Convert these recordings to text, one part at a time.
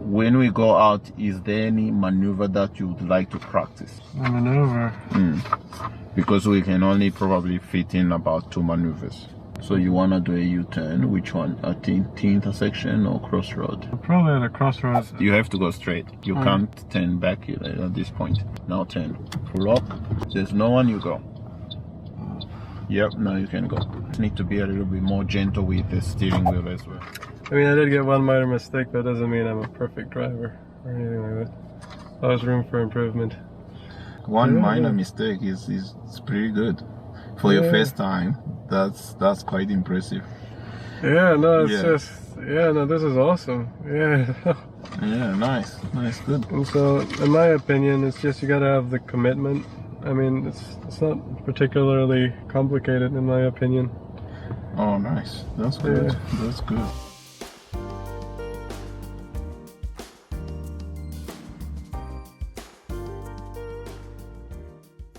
when we go out, is there any maneuver that you would like to practice? A maneuver? Because we can only probably fit in about 2 maneuvers. So you want to do a U-turn, which one? At the intersection or crossroad? Probably at a crossroads. You have to go straight. You can't turn back at this point. Now turn. Pull up. There's no one, you go. Yep, now you can go. You need to be a little bit more gentle with the steering wheel as well. I mean, I did get one minor mistake, but that doesn't mean I'm a perfect driver or anything like that. There's room for improvement. One minor mistake is pretty good. For your first time, that's quite impressive. Yeah, no, it's just, no, this is awesome. Yeah. Yeah, nice, good. And so, in my opinion, it's just you gotta have the commitment. I mean, it's not particularly complicated, in my opinion. Oh, nice. That's good. Yeah. That's good.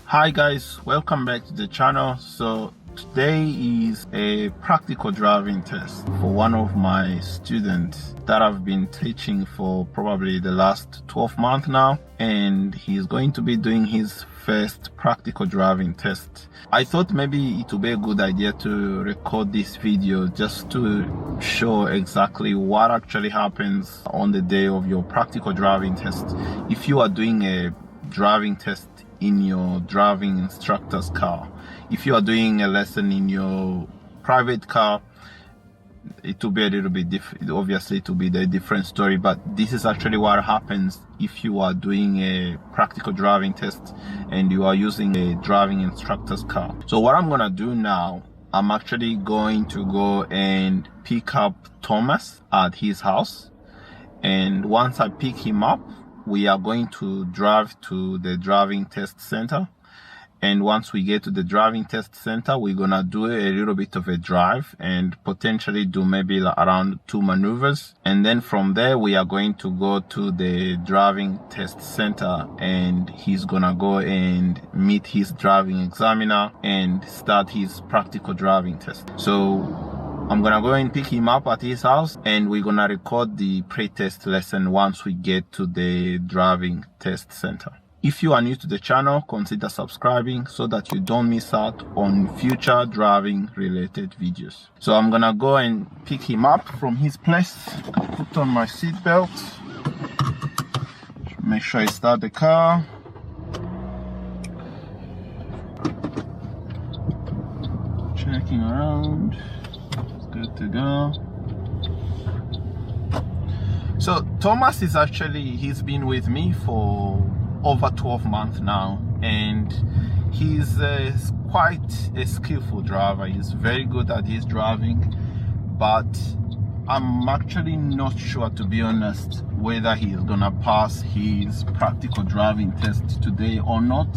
Hi guys, welcome back to the channel. So today is a practical driving test for one of my students that I've been teaching for probably the last 12 months now, and he's going to be doing his first practical driving test. I thought maybe it would be a good idea to record this video just to show exactly what actually happens on the day of your practical driving test. If you are doing a driving test in your driving instructor's car, if you are doing a lesson in your private car, it will be a little bit different. Obviously it will be a different story, but this is actually what happens if you are doing a practical driving test and you are using a driving instructor's car. So what I'm gonna do now, I'm actually going to go and pick up Thomas at his house, and once I pick him up, we are going to drive to the driving test center. And once we get to the driving test center, we're gonna do a little bit of a drive and potentially do maybe around 2 maneuvers. And then from there, we are going to go to the driving test center, and he's gonna go and meet his driving examiner and start his practical driving test. So I'm gonna go and pick him up at his house, and we're gonna record the pre-test lesson once we get to the driving test center. If you are new to the channel, consider subscribing so that you don't miss out on future driving related videos. So I'm gonna go and pick him up from his place. Put on my seatbelt. Make sure I start the car. Checking around. Good to go. So Thomas is he's been with me for over 12 months now, and he's quite a skillful driver. He's very good at his driving, but I'm actually not sure, to be honest, whether he's gonna pass his practical driving test today or not,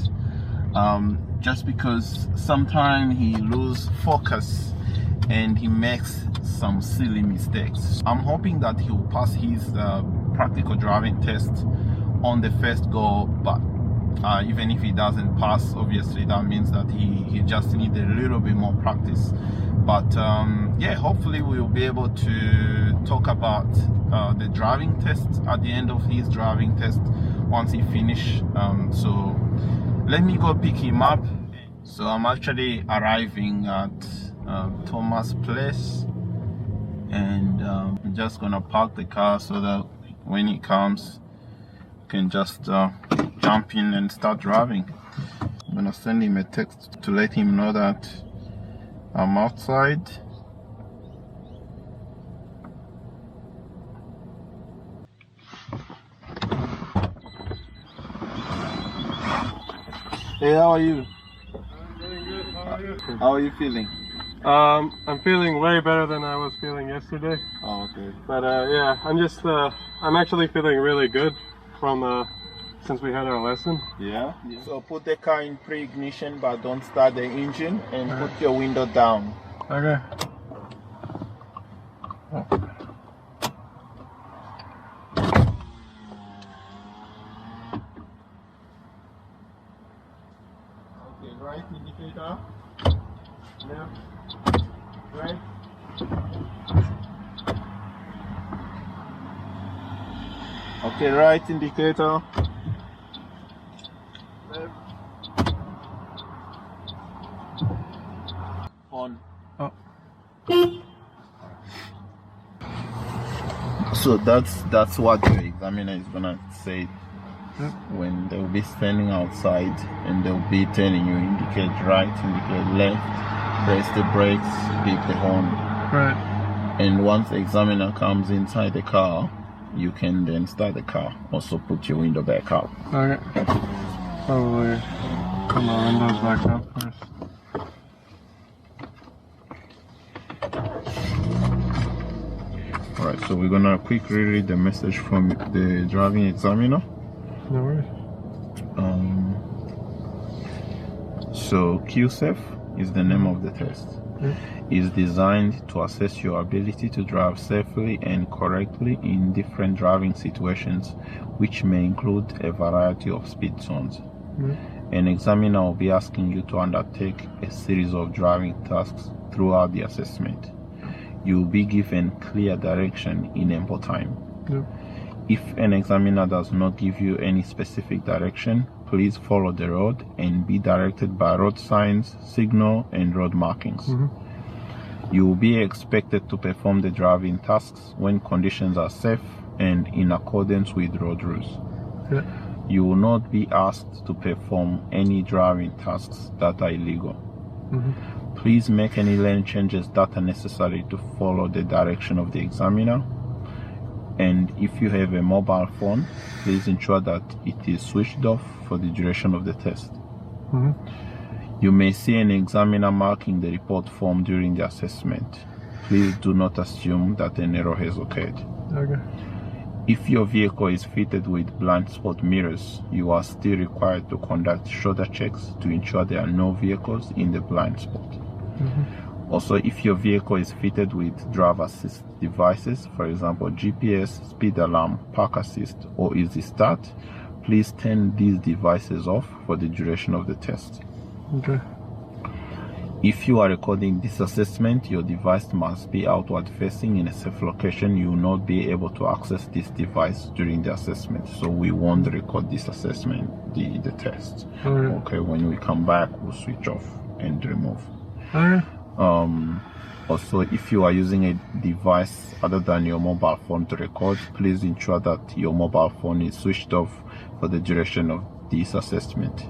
just because sometimes he loses focus and he makes some silly mistakes. I'm hoping that he'll pass his practical driving test on the first go, but even if he doesn't pass, obviously that means that he just needs a little bit more practice. But yeah, hopefully we'll be able to talk about the driving test at the end of his driving test once he finishes. So let me go pick him up. So I'm actually arriving at Thomas' place, and I'm just gonna park the car so that when he comes, can just jump in and start driving. I'm gonna send him a text to let him know that I'm outside. Hey, how are you? I'm doing good. How are you? How are you feeling? I'm feeling way better than I was feeling yesterday. Oh, okay. But yeah, I'm actually feeling really good from since we had our lesson. Yeah. So put the car in pre-ignition, but don't start the engine, and put your window down. Okay. Okay, right indicator. Left. Right. Okay, right indicator. On. Oh. So that's what the examiner is gonna say when they'll be standing outside and they'll be telling you indicate right, indicate left, press the brakes, beep the horn. Right. And once the examiner comes inside the car, you can then start the car. Also put your window back up. Okay. Probably put my windows back up first. Alright, so we're gonna quickly read the message from the driving examiner. No worries. So QSAFE is the name of the test. Is designed to assess your ability to drive safely and correctly in different driving situations, which may include a variety of speed zones. An examiner will be asking you to undertake a series of driving tasks throughout the assessment. You will be given clear direction in ample time. If an examiner does not give you any specific direction, please follow the road and be directed by road signs, signal, and road markings. You will be expected to perform the driving tasks when conditions are safe and in accordance with road rules. You will not be asked to perform any driving tasks that are illegal. Please make any lane changes that are necessary to follow the direction of the examiner. And if you have a mobile phone, please ensure that it is switched off for the duration of the test. You may see an examiner marking the report form during the assessment. Please do not assume that an error has occurred. If your vehicle is fitted with blind spot mirrors, you are still required to conduct shoulder checks to ensure there are no vehicles in the blind spot. Also, if your vehicle is fitted with driver assist devices, for example GPS, speed alarm, park assist, or easy start, please turn these devices off for the duration of the test. If you are recording this assessment, your device must be outward facing in a safe location. You will not be able to access this device during the assessment, so we won't record this assessment, the test. Okay, when we come back, we'll switch off and remove. Also, if you are using a device other than your mobile phone to record, please ensure that your mobile phone is switched off for the duration of this assessment.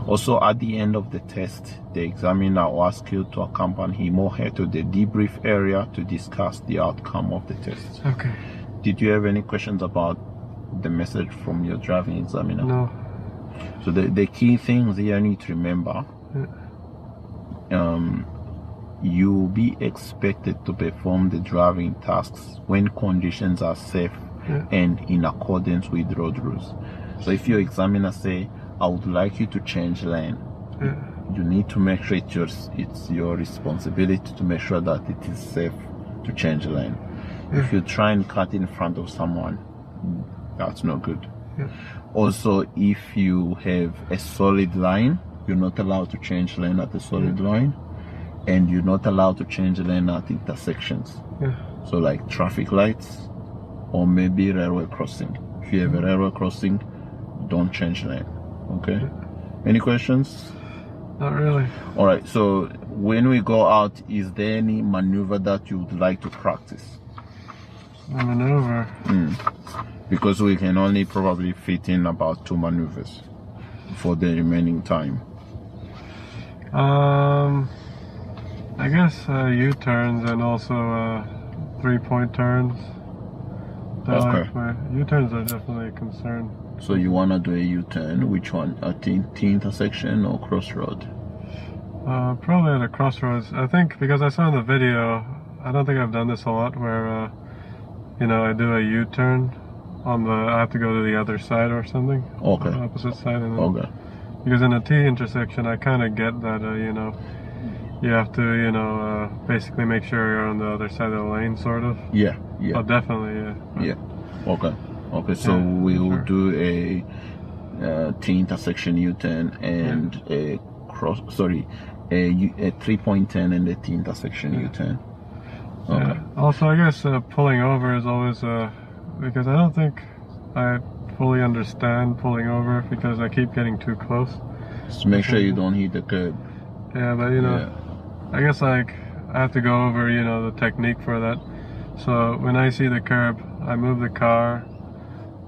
Also, at the end of the test, the examiner will ask you to accompany him or her to the debrief area to discuss the outcome of the test. Did you have any questions about the message from your driving examiner? No. So the key things here you need to remember, you will be expected to perform the driving tasks when conditions are safe and in accordance with road rules. So if your examiner say, I would like you to change lane, you need to make sure it's your responsibility to make sure that it is safe to change lane. If you try and cut in front of someone, that's not good. Also, if you have a solid line, you're not allowed to change lane at a solid line, and you're not allowed to change lane at intersections. So like traffic lights or maybe railway crossing. If you have a railway crossing, don't change lane. Okay, any questions? Not really. All right, so when we go out, is there any maneuver that you would like to practice? A maneuver? Because we can only probably fit in about 2 maneuvers for the remaining time. I guess U-turns and also 3-point turns. U-turns are definitely a concern. So you want to do a U-turn, which one? At the intersection or crossroad? Probably at a crossroads. I think because I saw in the video, I don't think I've done this a lot, where I do a U-turn on I have to go to the other side or something. Okay. The opposite side. And then, because in a T intersection, I kind of get that, you have to, basically make sure you're on the other side of the lane, sort of. Yeah. Oh, definitely, yeah. Okay, so we will do a T intersection U-turn and a 3-point turn and a T intersection U-turn. Also, I guess pulling over is always because I don't think I fully understand pulling over because I keep getting too close. Just make sure you don't hit the curb. Yeah, but you know, I guess like I have to go over, you know, the technique for that. So when I see the curb, I move the car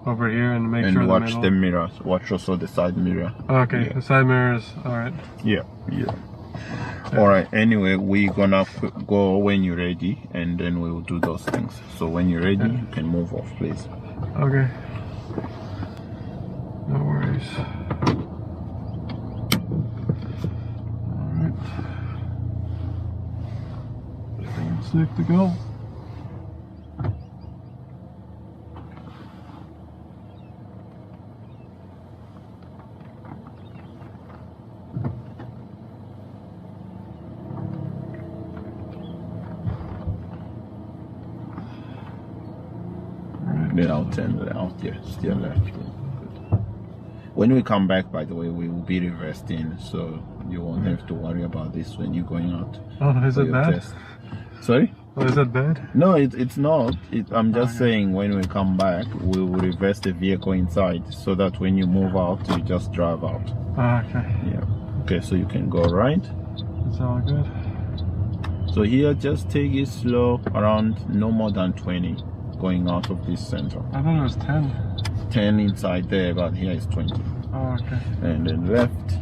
over here and make sure watch the mirrors. Watch also the side mirror. Okay, the side mirrors. All right. Yeah. All right. Anyway, we're gonna go when you're ready, and then we will do those things. So when you're ready, you can move off, please. Okay. No worries. All right. Everything's safe to go. Then I'll turn out there, still left. Good. When we come back, by the way, we will be reversed in, so you won't have to worry about this when you're going out. Oh, is it bad? Test. Sorry? Oh, is that bad? No, it's not. I'm just saying when we come back, we will reverse the vehicle inside so that when you move out, you just drive out. Oh, okay. Yeah. Okay, so you can go right. It's all good. So here, just take it slow, around no more than 20. Going out of this center. I thought it was 10. 10 inside there, but here is 20. Oh, okay. And then left.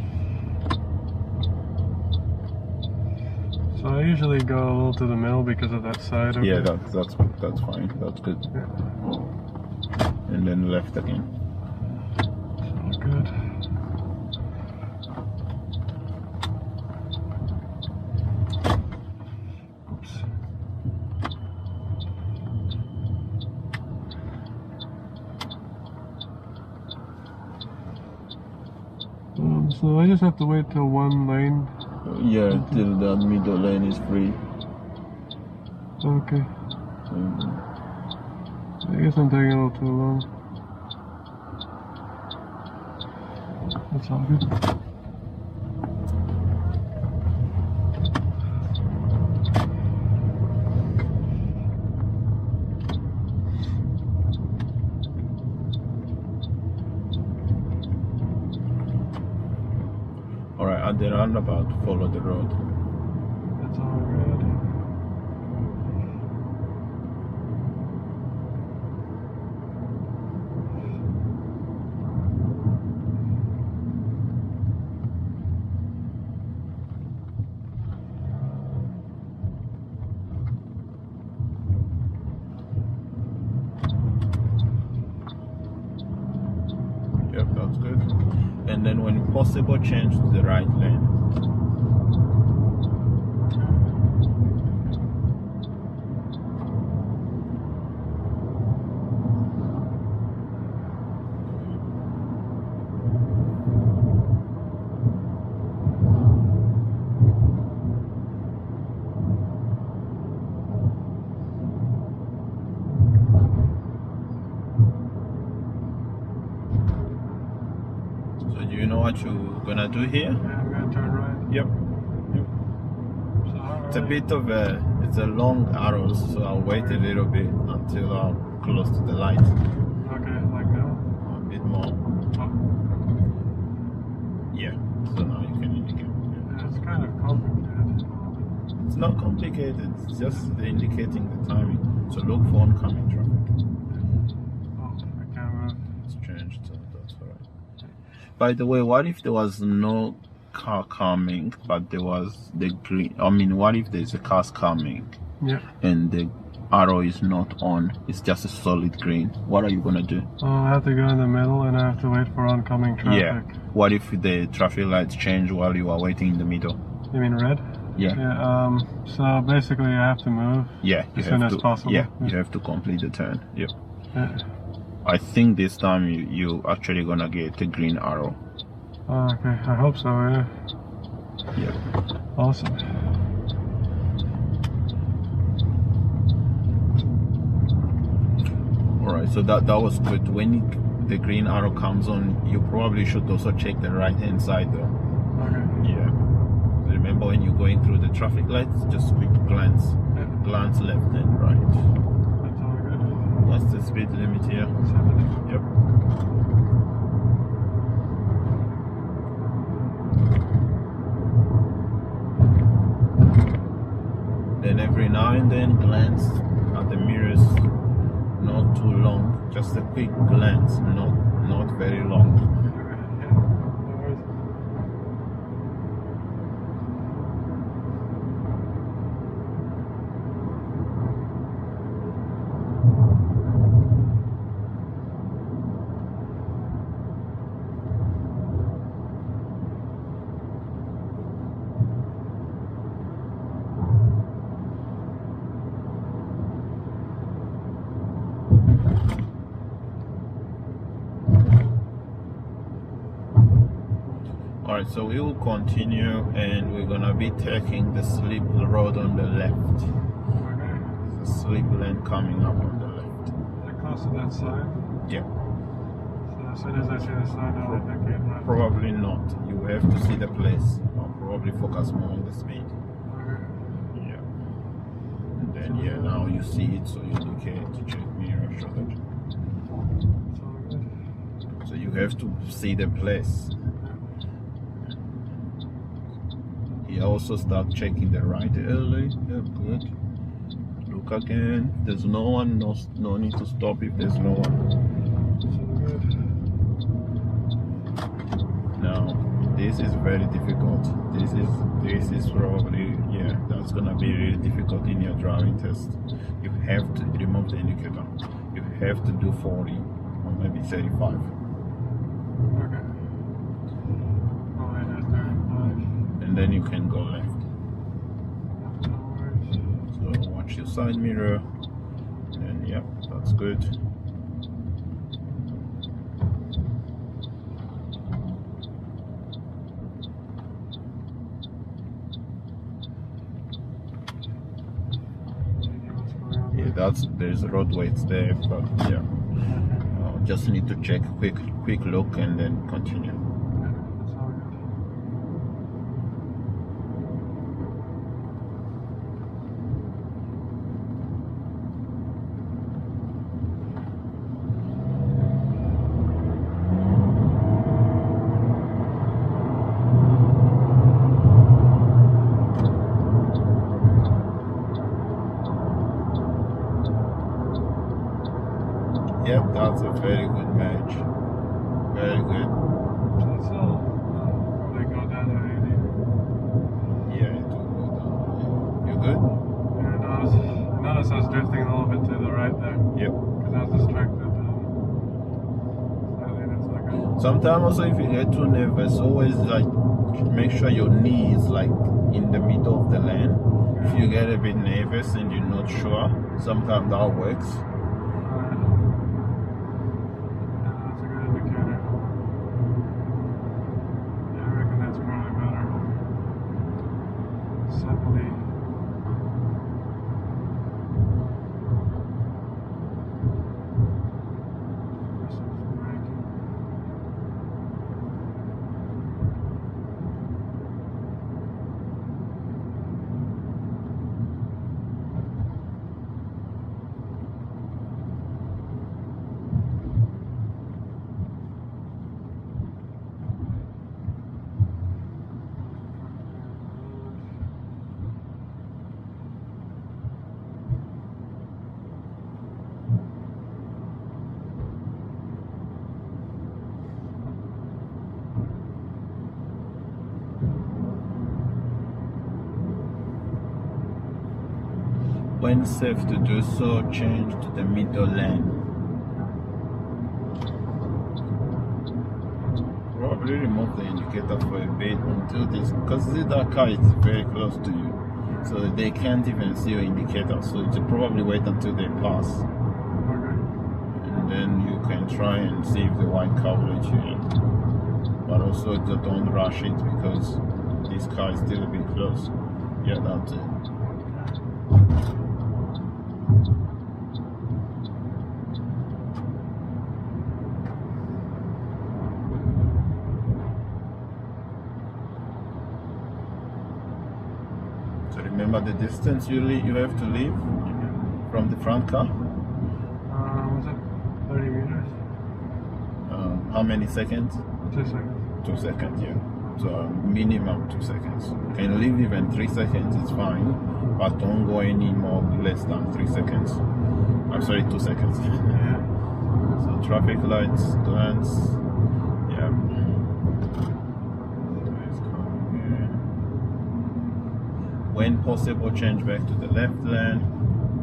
So I usually go a little to the middle because of that side. Okay. Yeah, that's fine. That's good. Yeah. And then left again. It's all good. So I just have to wait till one lane. Yeah, till that middle lane is free. Okay. I guess I'm taking a little too long. That's all good. Alright, at the roundabout, follow the road. That's all good. Yep, that's good. And then when possible, change to the right lane. Do you know what you're gonna do here? Yeah, I'm gonna turn right. Yep. So, It's a bit of it's a long arrow, so I'll wait a little bit until I'm close to the light. okay, like now? A bit more. Oh. Yeah. So now you can indicate. Yeah, it's kind of complicated. It's not complicated. It's just indicating the timing. So look for oncoming traffic. Oh, the camera. It's changed. So that's alright. By the way, what if there was no car coming, but there was the green? I mean, what if there's a car coming Yeah. and the arrow is not on? It's just a solid green. What are you gonna do? Oh, I have to go in the middle and I have to wait for oncoming traffic. Yeah. What if the traffic lights change while you are waiting in the middle? You mean red? Yeah. Yeah. So basically, I have to move. Yeah. You as soon have as to. possible. Yeah. You have to complete the turn. Yep. Yeah. I think this time you actually gonna get a green arrow. Oh, okay. I hope so. Yeah. Yep. Awesome. Alright, so that was good. When the green arrow comes on, you probably should also check the right hand side though. Okay. Yeah. Remember when you're going through the traffic lights, just quick glance. Yeah. Glance left and right. That's all good. What's the speed limit here? 70. Yep. can glance at the mirrors, not too long, just a quick glance, not very long. Alright, so we will continue and we're gonna be taking the slip road on the left. Okay. The slip lane coming up on the left. Is it close to that sign? Yeah. So as soon as I see the sign, I'll indicate left. Probably not. You have to see the place. I'll probably focus more on the speed. Okay. Yeah. And then yeah, now you see it, so you indicate to check mirror shoulder. It's all good. So you have to see the place. He also start checking the right early. Yeah, good. Look again. There's no one. No need to stop if there's no one. It's all good. Now, this is very difficult. This is probably, yeah, that's gonna be really difficult in your driving test. You have to remove the indicator. You have to do 40 or maybe 35. Okay. Probably do 35. And then you can go left. No worries. So watch your side mirror. And yeah, that's good. There's road weights there, but yeah, just need to check quick look and then continue. It's all good. Yep, that's a very good match. Very good. So it's all probably go down to 80. Yeah, it will go down. You good? Yeah, I noticed I was drifting a little bit to the right there. Yep. Because I was distracted. Slightly, that's not good. Sometimes also if you get too nervous, always like make sure your knee is like in the middle of the lane. If you get a bit nervous and you're not sure, sometimes that works. When safe to do so, change to the middle lane. Probably remove the indicator for a bit until this, because that car is very close to you, so they can't even see your indicator. So you should probably wait until they pass, and then you can try and see if the white car will let you in. But also don't rush it because this car is still a bit close. Yeah, that's it. Remember the distance you have to leave from the front car? Was it 30 meters? How many seconds? 2 seconds. 2 seconds, yeah. So minimum 2 seconds. You can leave even 3 seconds, it's fine. but don't go any more less than 3 seconds. I'm sorry, 2 seconds. Yeah. So traffic lights, glance. Yeah. When possible, change back to the left lane.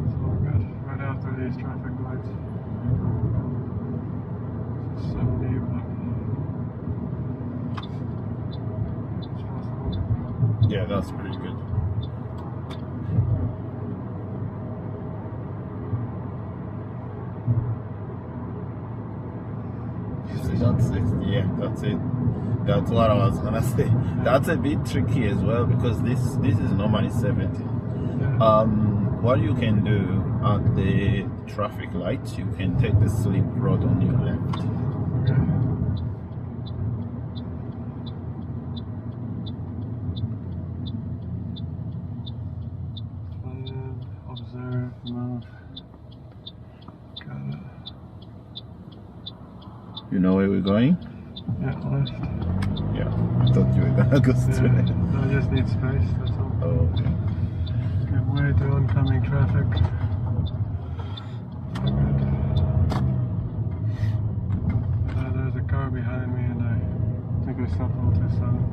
It's all good. Right after these traffic lights. It's 70, but Yeah, that's pretty good. That's it. Yeah, that's it. That's what I was gonna say. That's a bit tricky as well because this is normally 70. yeah. What you can do at the traffic lights, you can take the slip road on your left. Okay. Plan, observe, move. Got it. You know where we're going? Yeah, left. Yeah, I thought you were gonna go straight. Yeah, I just need space, that's all. Oh, okay. Give way to oncoming traffic. There's a car behind me and I think I stopped a little too sudden.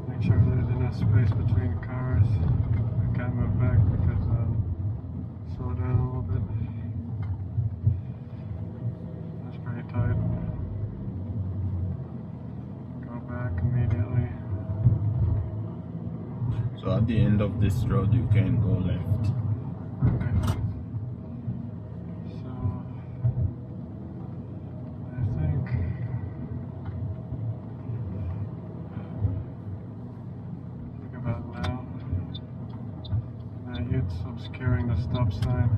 Make sure there's enough space between cars. I can't move back because slow down a little bit. That's pretty tight. Go back immediately. So at the end of this road, you can go left. Okay. So I think about now. That youth's obscuring the stop sign.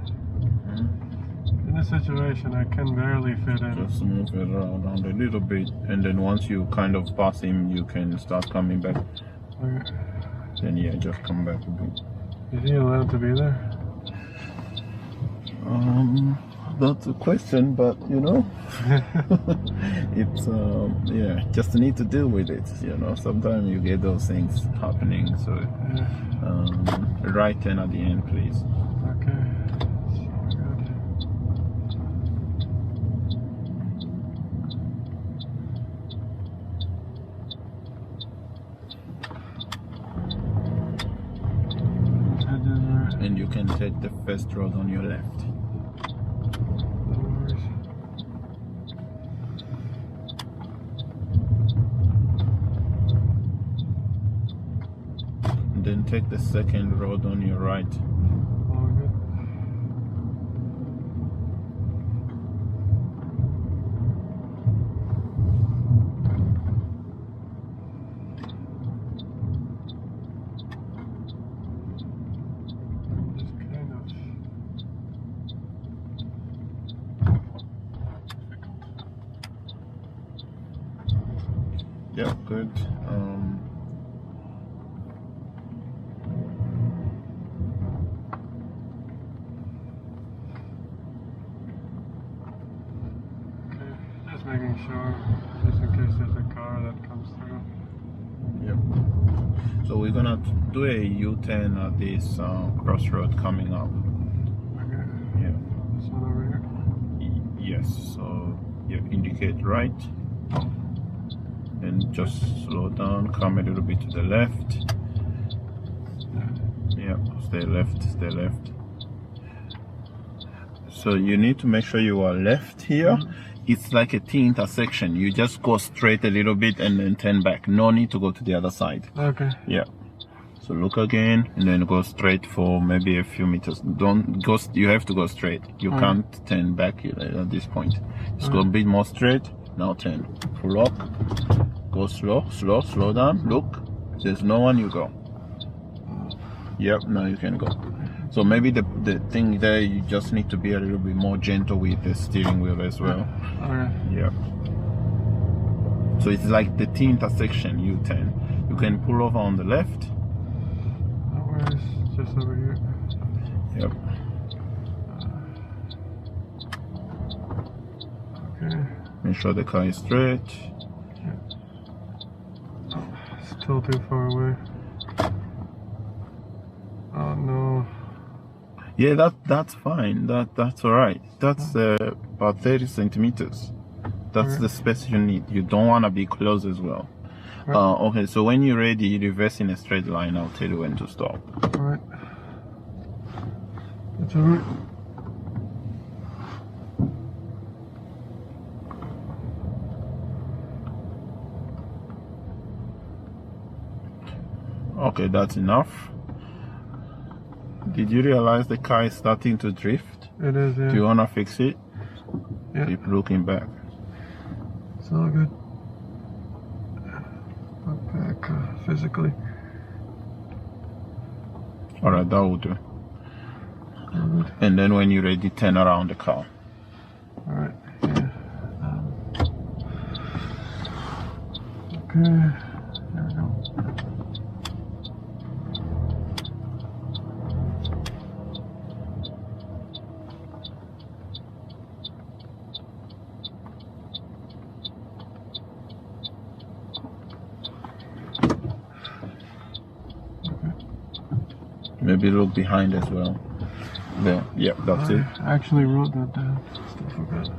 In this situation, I can barely fit in. Just move it around a little bit, and then once you kind of pass him, you can start coming back. Okay. Then yeah, just come back a bit. Is he allowed to be there? That's a question, but you know, it's yeah, just need to deal with it. You know, sometimes you get those things happening. So, Yeah. right turn at the end, please. Okay. So good. Head in there. And you can take the first road on your left. No worries. And then take the second road on your right. All good. Just kind of difficult. Yeah, good. Okay, just making sure, just in case there's a car that comes through. Yep. So we're gonna do a U-turn at this crossroad coming up. Okay, Yeah. this one over here. Yes. So you indicate right, and just slow down. Come a little bit to the left. Yeah. Stay left. Stay left. So you need to make sure you are left here. It's like a T intersection. You just go straight a little bit and then turn back. No need to go to the other side. Okay. Yeah. So look again and then go straight for maybe a few meters. Don't go, you have to go straight. You can't turn back at this point. Just go a bit more straight. Now turn. Full lock. Go slow, slow down. Look. If there's no one, you go. Yep, now you can go. So maybe the thing there, you just need to be a little bit more gentle with the steering wheel as well. Okay. Yeah. So it's like the T intersection U-turn. You can pull over on the left. No worries, just over here. Yep. Okay. Make sure the car is straight. still too far away. Oh no. Yeah, that's fine. That's all right. That's about 30 centimeters. That's the space you need. You don't want to be close as well. Okay, so when you're ready, reverse in a straight line. I'll tell you when to stop. All right. That's all right. Okay, that's enough. Did you realize the car is starting to drift? It is, yeah. Do you want to fix it? Yeah. Keep looking back. It's all good. Look back physically. Alright, that will do. All good. And then when you're ready, turn around the car. Alright, yeah. Okay, there we go. Maybe look behind as well. There, yeah, that's it. I actually wrote that down. Still forgot.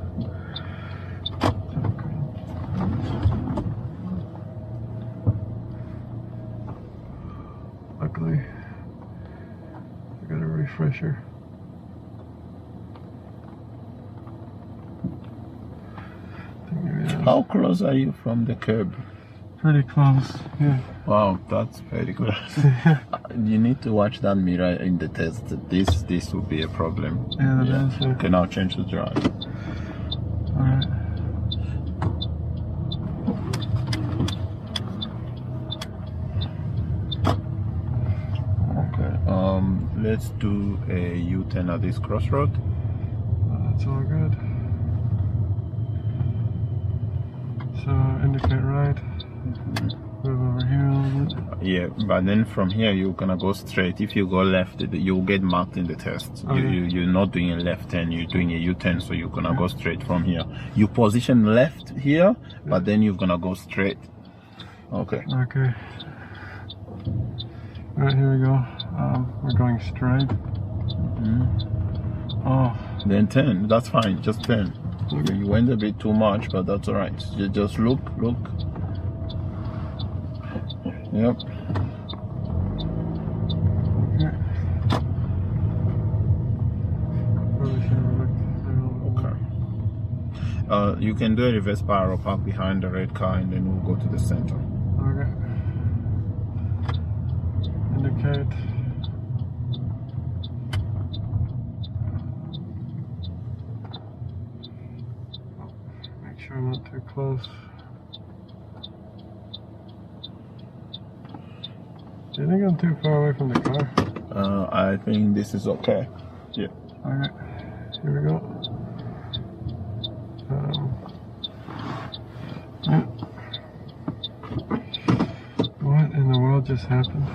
Luckily, I got a refresher. How close are you from the curb? Pretty close, yeah. Wow, that's very good. You need to watch that mirror in the test. This will be a problem. Yeah, that is. Yeah. Okay, now change the drive. Alright. Okay. Let's do a U-turn at this crossroad. That's all good. So indicate right. Move over here a little bit. Yeah, but then from here you're gonna go straight. If you go left, you'll get marked in the test. Okay. You're not doing a left turn, you're doing a U-turn, so you're gonna go straight from here. You position left here, but then you're gonna go straight. Okay. Okay. Alright, here we go. We're going straight. Oh. Then turn. That's fine. Just turn. Okay. You went a bit too much, but that's alright. Just look. Yep. Okay. Probably should have looked there a little bit. Okay. You can do a reverse parallel park behind the red car, and then we'll go to the center. Okay. Indicate. Make sure I'm not too close. Do you think I'm too far away from the car? I think this is okay. Yeah. Alright, here we go. Yeah. What in the world just happened?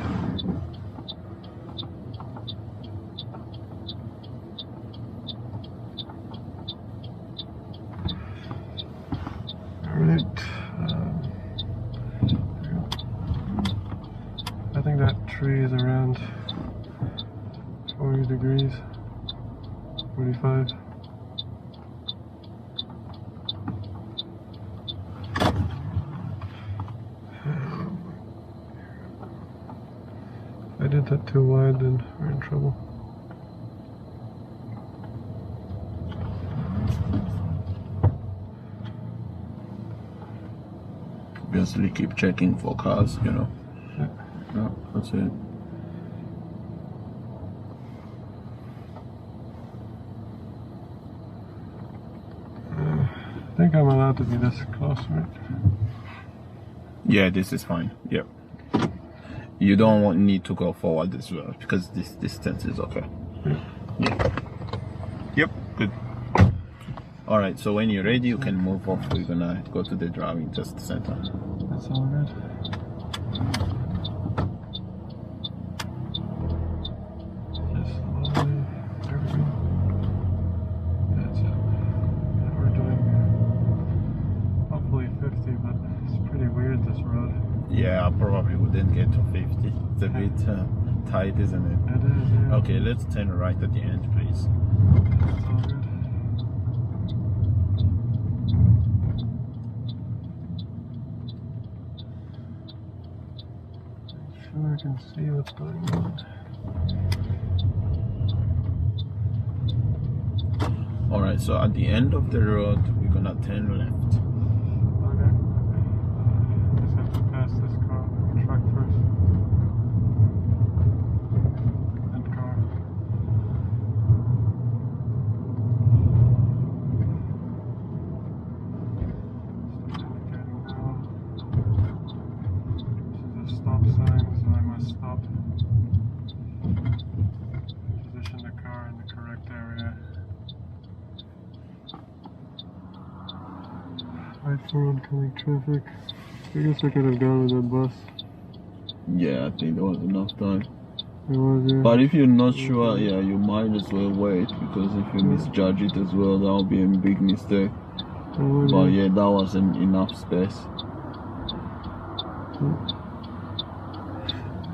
Alright. I think that tree is around 40 degrees, 45. If I did that too wide, then we're in trouble. Obviously, keep checking for cars, you know. Yeah, that's it. I think I'm allowed to be this close, right? Yeah, this is fine. Yep. You don't need to go forward as well because this distance is okay. Yeah. Yep. Good. All right. So when you're ready, you can move off. We're gonna go to the driving test center. That's all good. Just slowly. There we go. That's it. And we're doing hopefully 50, but it's pretty weird this road. Yeah, I probably wouldn't get to 50. It's a bit tight, isn't it? It is, yeah. Okay, let's turn right at the end, please. That's all good. Make sure I can see what's going on. Alright, so at the end of the road, we're gonna turn left. Okay. Just have to pass this truck first. And car. Indicating now. This is a stop sign, so I must stop. Position the car in the correct area. Right for oncoming traffic. I guess I could have gone with that bus. Yeah, I think there was enough time. It was, yeah. But if you're not sure, yeah, you might as well wait, because if you misjudge it as well, that'll be a big mistake. But yeah, that wasn't enough space.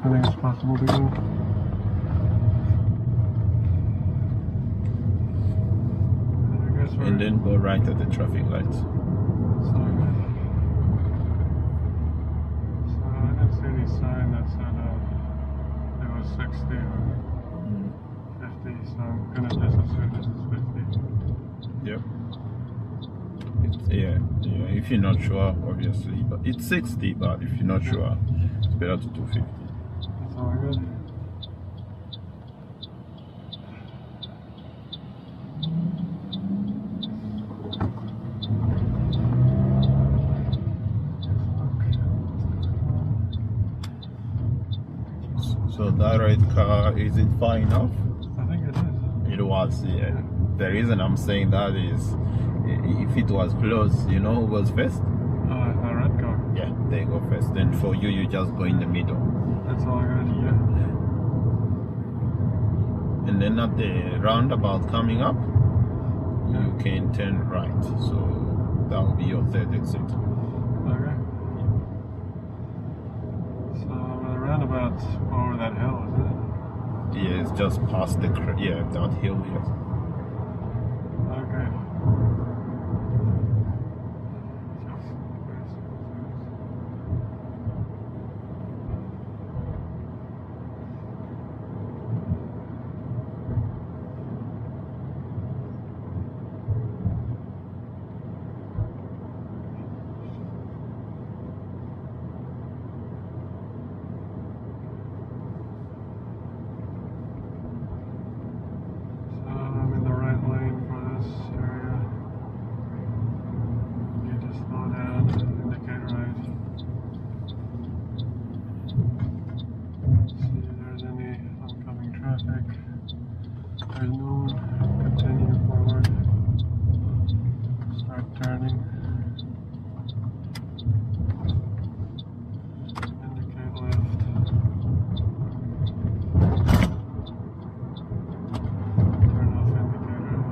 I think it's possible to go. And then go right at the traffic lights. So I didn't see any sign that said it was 60 or 50, so I'm gonna just assume this is 50. Yep. Yeah. If you're not sure, obviously, but it's 60. But if you're not sure, it's better to do 50. That's all good. So that red car, is it far enough? I think it is. It was, yeah. The reason I'm saying that is, if it was close, you know who was first? The red car. Yeah, they go first. Then for you, you just go in the middle. That's all good, yeah. And then at the roundabout coming up, you can turn right. So that will be your third exit. Okay. So the roundabout over that hill, is it? Yeah, it's just past the that hill. Yes. Okay. There's no one. Continue forward. Start turning. Indicate left. Turn off indicator.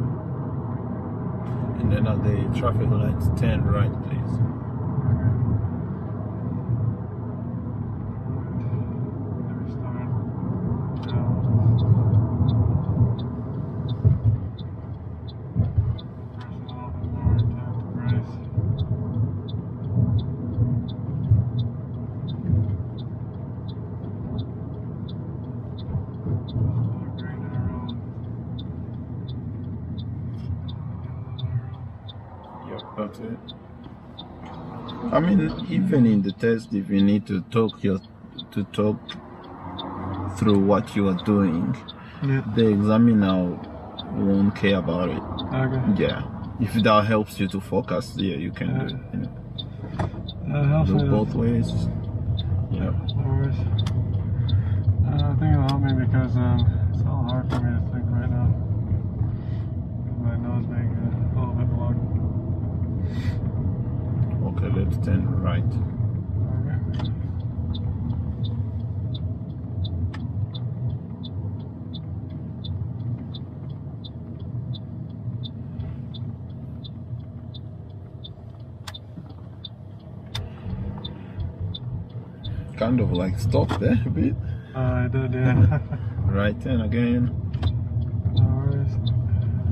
And then at the traffic lights, turn right, please. That's it. I mean, even in the test, if you need to talk through what you are doing, the examiner won't care about it. Okay. Yeah. If that helps you to focus, yeah, you can do it. You know. That helps do me both ways. Yeah. No worries. I think it'll help me because it's all hard for me to think right now. My nose being a little bit blocked. Okay, let's turn right. Okay. kind of like stopped there a bit. I did, yeah. Right turn again. No worries.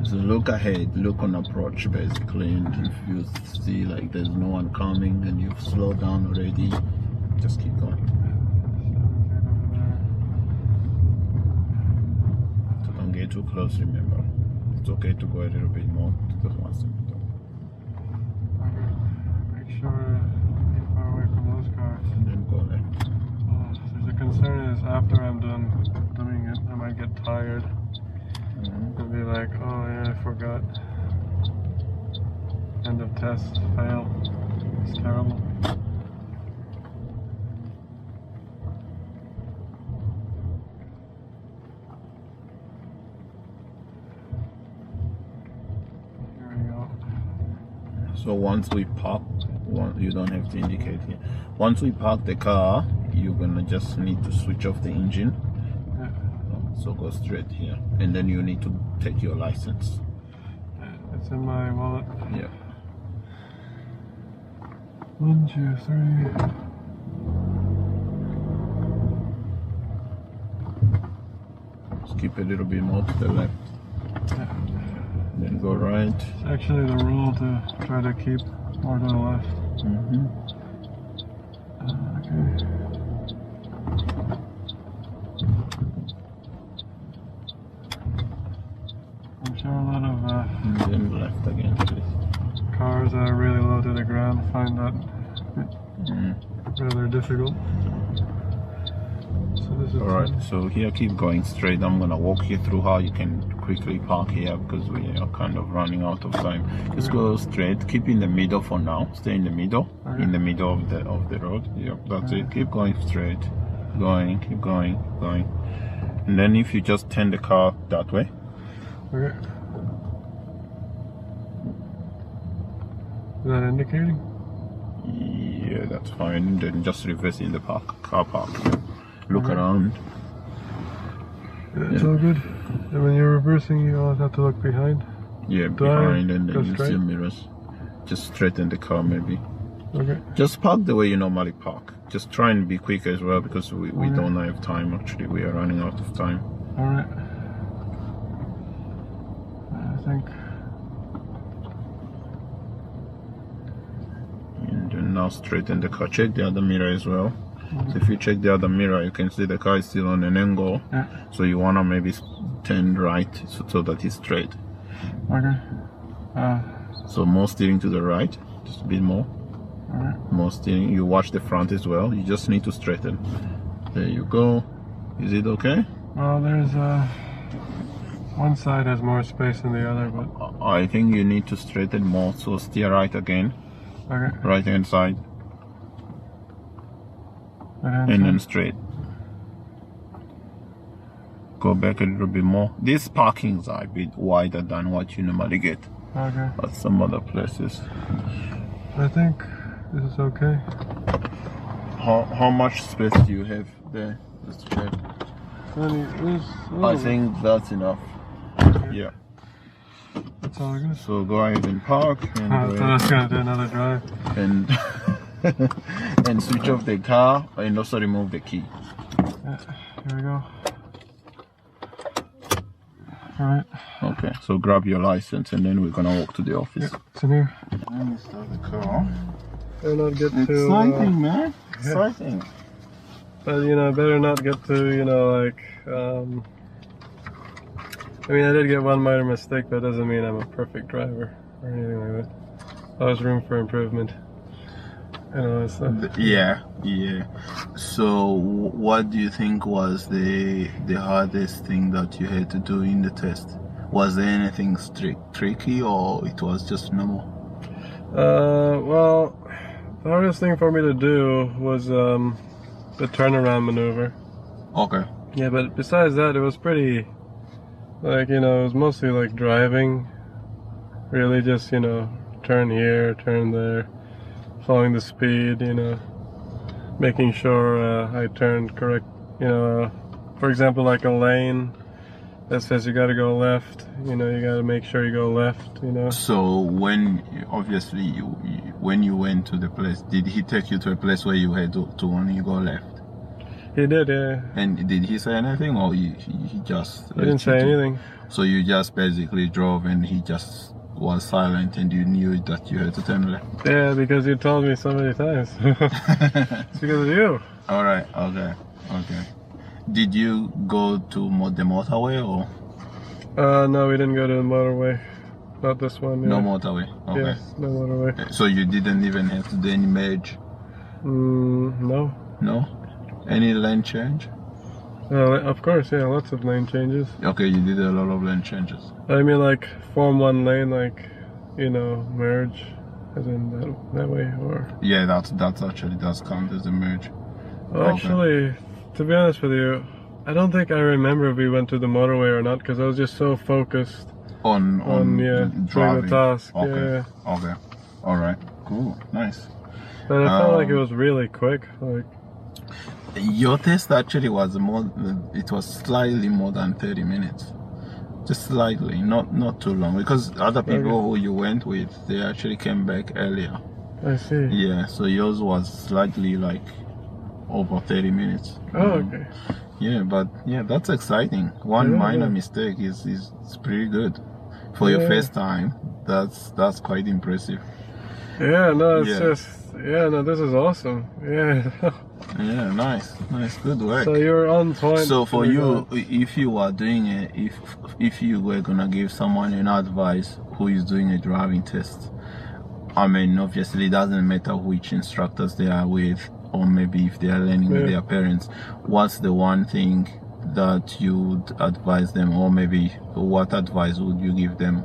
So look ahead, look on approach basically, and if you see like there's no one coming and you've slowed down already, just keep going. So don't get too close, remember. It's okay to go a little bit more to the one centimeter. Make sure you're far away from those cars. And then go left. So the concern is after I'm done doing it, I might get tired and be like, oh yeah, I forgot. End of test, fail. It's terrible. Here we go. So once we park, you don't have to indicate here. Once we park the car, you're gonna just need to switch off the engine. Yeah. So go straight here, and then you need to take your license. It's in my wallet. Yeah. 1, 2, 3. Just keep a little bit more to the left. Yeah. Then go right. It's actually the rule to try to keep more to the left. Okay. I'm sure a lot of And then left again, please. cars that are really low to the ground find that rather difficult. So this is Alright, so here keep going straight. I'm gonna walk you through how you can quickly park here because we are kind of running out of time. Just go straight, keep in the middle for now. Stay in the middle, in the middle of the road. Yep, that's it. Keep going straight. Keep going. And then if you just turn the car that way. Okay. Is that indicating? Yeah, that's fine. Then just reverse in the car park. Look around. Yeah, it's all good. And when you're reversing, you always have to look behind. Yeah, behind, and then you see mirrors. Just straighten the car maybe. Okay. Just park the way you normally park. Just try and be quick as well because we don't have time actually. We are running out of time. Alright. I think. And then now straighten the car. Check the other mirror as well. So if you check the other mirror, you can see the car is still on an angle. Yeah. So you wanna maybe turn right so that it's straight. Okay. So more steering to the right, just a bit more. Alright. More steering. You watch the front as well. You just need to straighten. There you go. Is it okay? Well, there's one side has more space than the other, but I think you need to straighten more. So steer right again. okay. Right hand side. And then straight. Go back a little bit more. These parkings are a bit wider than what you normally get okay. at some other places. I think this is okay. How much space do you have there? Let's check. I think that's enough. Okay. Yeah. That's all good. So go ahead and park and I thought I was gonna do another drive. and and switch off the car and also remove the key. Yeah, here we go. Alright. Okay, so grab your license and then we're gonna walk to the office. Yeah, it's in here. Let me start the car. Better not get Exciting, man. Exciting. But you know, better not get to, you know, like I mean, I did get one minor mistake, but that doesn't mean I'm a perfect driver or anything like that. There's room for improvement. And all that stuff. Yeah. So, what do you think was the hardest thing that you had to do in the test? Was there anything tricky, or it was just normal? Well, the hardest thing for me to do was the turnaround maneuver. Okay. Yeah, but besides that, it was pretty, like, you know, it was mostly like driving. Really just, you know, turn here, turn there. Following the speed, you know, making sure I turned correct, you know, for example, like a lane that says you gotta go left, you know, you gotta make sure you go left, you know. So when, obviously, when you went to the place, did he take you to a place where you had to only go left? He did, yeah. And did he say anything, or he just? He didn't say anything. So you just basically drove, and he just was silent, and you knew that you had to turn left. Yeah, because you told me so many times. It's because of you. All right. Okay. Okay. Did you go to the motorway or? No, we didn't go to the motorway. Not this one. Yeah. No motorway. Okay. Yes, no motorway. So you didn't even have to do any merge? No. No? Any lane change? Of course, yeah, lots of lane changes. Okay, you did a lot of lane changes. I mean, like, form one lane, like, merge, as in that way, or... Yeah, that's actually does count as a merge. Well, actually, to be honest with you, I don't think I remember if we went to the motorway or not, because I was just so focused on doing driving. the task. Okay. Yeah. Okay. All right. Cool. Nice. And I felt like it was really quick. Like, your test actually was it was slightly more than 30 minutes. Just slightly, not too long, because other people who you went with, they actually came back earlier. I see. Yeah, so yours was slightly like over 30 minutes. Oh, okay. Yeah, but yeah, that's exciting. One minor mistake is pretty good for your first time. That's quite impressive. Yeah, no, it's just this is awesome. Yeah. Yeah, nice, good work. So you're on point. So for you, if you are doing if you were gonna give someone an advice who is doing a driving test, I mean, obviously it doesn't matter which instructors they are with, or maybe if they are learning with their parents, what's the one thing that you would advise them, or maybe what advice would you give them?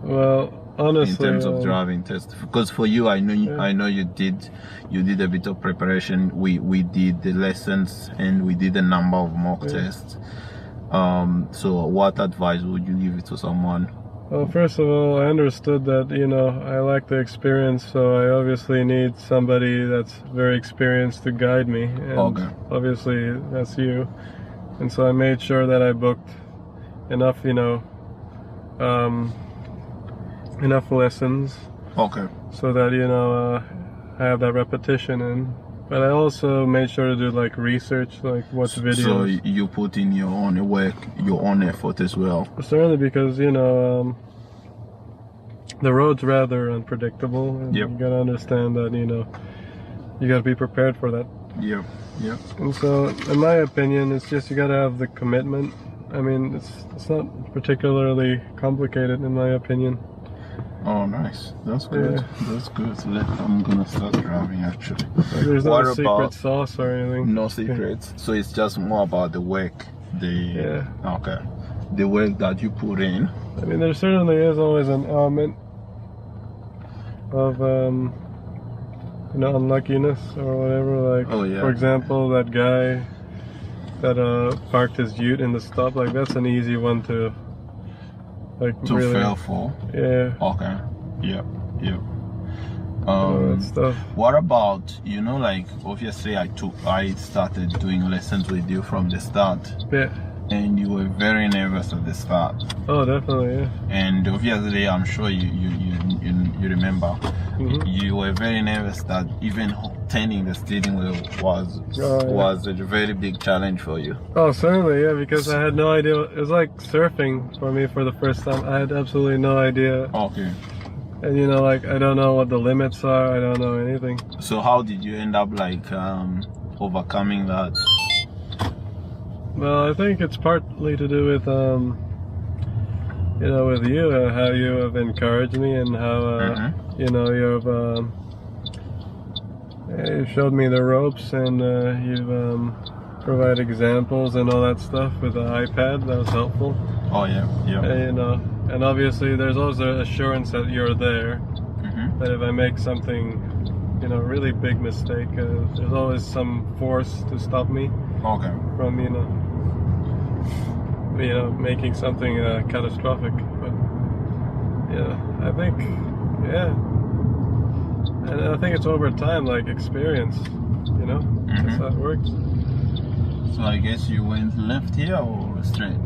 Well, honestly, in terms of driving test, because for you, I know you did a bit of preparation. We did the lessons, and we did a number of mock tests. So what advice would you give to someone? Well, first of all, I understood that, I like the experience, so I obviously need somebody that's very experienced to guide me, and obviously that's you. And so I made sure that I booked enough, enough lessons. So that, I have that repetition in. But I also made sure to do like research, like watch videos. So you put in your own work, your own effort as well. Certainly, because the road's rather unpredictable, and you gotta understand that you gotta be prepared for that. Yep. And so, in my opinion, it's just you gotta have the commitment. I mean, it's not particularly complicated, in my opinion. Oh, nice. That's good. Yeah. That's good. So I'm gonna start driving actually. There's no secret sauce or anything. No secrets. So it's just more about the work. The work that you put in. I mean, there certainly is always an element of unluckiness or whatever. Like, for example, that guy that parked his ute in the stop. Like, that's an easy one to. Really fail for. Yeah. Okay. Yep. That stuff. What about obviously I started doing lessons with you from the start. Yeah. And you were very nervous at the start. Oh, definitely, yeah. And obviously, I'm sure you remember. You were very nervous that even turning the steering wheel was a very big challenge for you. Oh, certainly, yeah, because I had no idea. It was like surfing for me for the first time. I had absolutely no idea. Okay. And I don't know what the limits are. I don't know anything. So how did you end up overcoming that? Well, I think it's partly to do with with you, how you have encouraged me, and how you showed me the ropes, and you've provided examples and all that stuff with the iPad. That was helpful. Oh yeah. And obviously there's also assurance that you're there. That if I make something, really big mistake, there's always some force to stop me. Okay. From making something catastrophic. But I think and I think it's over time, like experience. That's how it works. So I guess you went left here or straight?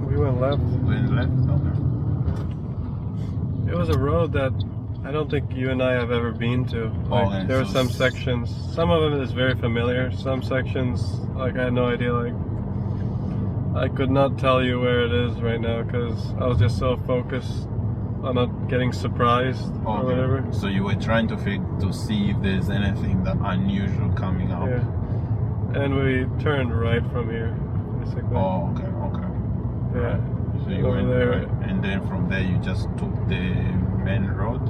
We went left. Went left. Okay. It was a road that I don't think you and I have ever been to. Like, Okay, there are so some sections. Some of them is very familiar. Some sections, like, I had no idea. Like, I could not tell you where it is right now because I was just so focused on not getting surprised or Okay. whatever. So you were trying to see if there's anything that unusual coming up. Yeah. And we turned right from here, basically. Oh, okay, okay. Yeah. So you Over went there. right, and then from there you just took the main road.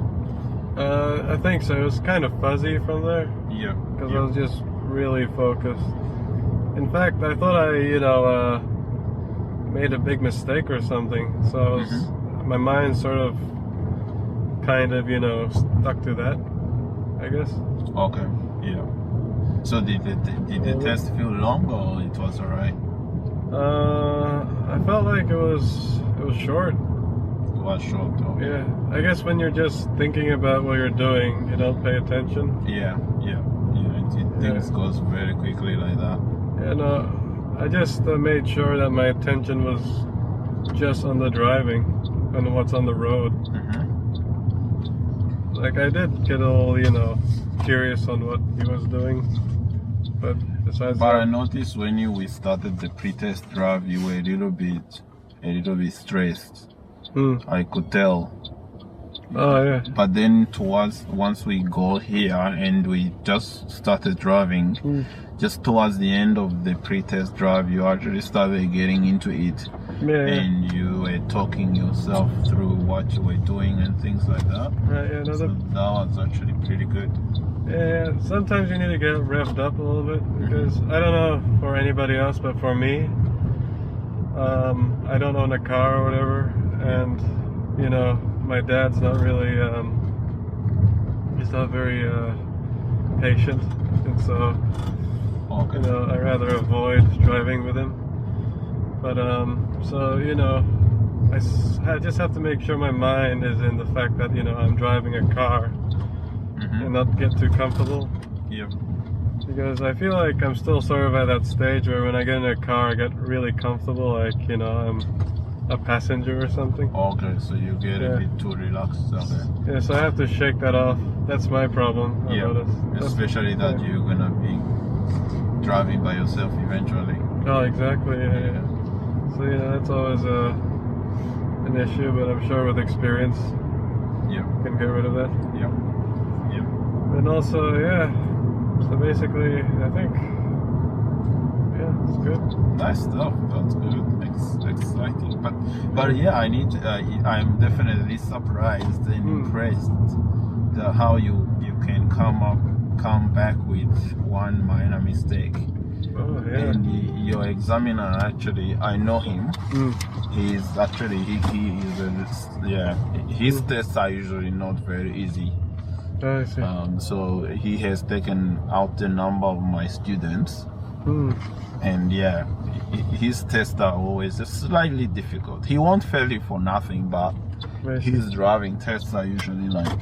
I think so. It was kind of fuzzy from there Yeah. because yeah. I was just really focused. In fact, I thought I, made a big mistake or something. So I was, my mind sort of, kind of, stuck to that, I guess. Okay. Yeah. So did the test feel long or it was alright? I felt like it was short. It was short. Okay. Yeah, I guess when you're just thinking about what you're doing, you don't pay attention. Yeah. Things goes very quickly like that. And I just made sure that my attention was just on the driving and what's on the road. Like I did get a little, curious on what he was doing, but besides But that, I noticed when we started the pre-test drive, you were a little bit stressed. I could tell. Oh yeah. But then once we got here and we just started driving, just towards the end of the pre-test drive, you actually started getting into it. Yeah. And you were talking yourself through what you were doing and things like that. Right, yeah, So that was actually pretty good. Yeah, sometimes you need to get revved up a little bit because I don't know for anybody else, but for me, I don't own a car or whatever, and my dad's not really, he's not very patient, and so Okay. I rather avoid driving with him. But so I just have to make sure my mind is in the fact that I'm driving a car. And not get too comfortable. Yep. Because I feel like I'm still sort of at that stage where when I get in a car, I get really comfortable, like I'm a passenger or something. Okay, so you get a bit too relaxed. Okay. Yeah, so I have to shake that off. That's my problem. I noticed. Especially that you're gonna be driving by yourself eventually. Oh, exactly. Yeah. So that's always an issue, but I'm sure with experience, you can get rid of that. Yep. And also, so basically, I think, it's good. Nice stuff. That's good. Exciting. But yeah, I'm definitely surprised and impressed how you can come back with one minor mistake. Oh yeah. And your examiner, actually, I know him. He's actually his tests are usually not very easy. Oh, I see. So he has taken out a number of my students, and his tests are always slightly difficult. He won't fail you for nothing, but his driving tests are usually like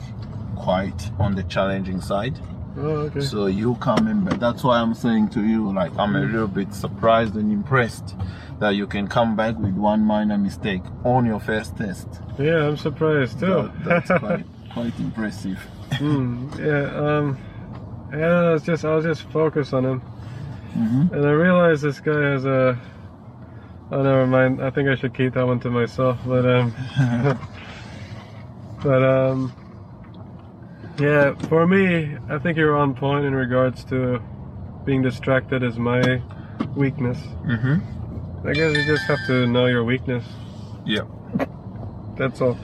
quite on the challenging side. Oh, okay. So you come in, but that's why I'm saying to you, like, I'm a little bit surprised and impressed that you can come back with one minor mistake on your first test. Yeah, I'm surprised too. That's quite impressive. I was just focused on him, and I realized this guy has a. Oh, never mind. I think I should keep that one to myself. But yeah, for me, I think you're on point in regards to being distracted is my weakness. I guess you just have to know your weakness. Yeah. That's all.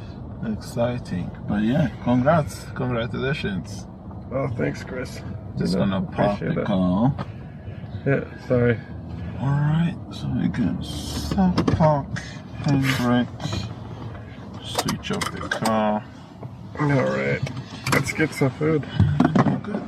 Exciting. But yeah, congratulations. Oh, thanks, Chris. Just gonna park the car. Yeah, sorry. Alright, so we can stop, park, handbrake, switch off the car. Alright, let's get some food. Good.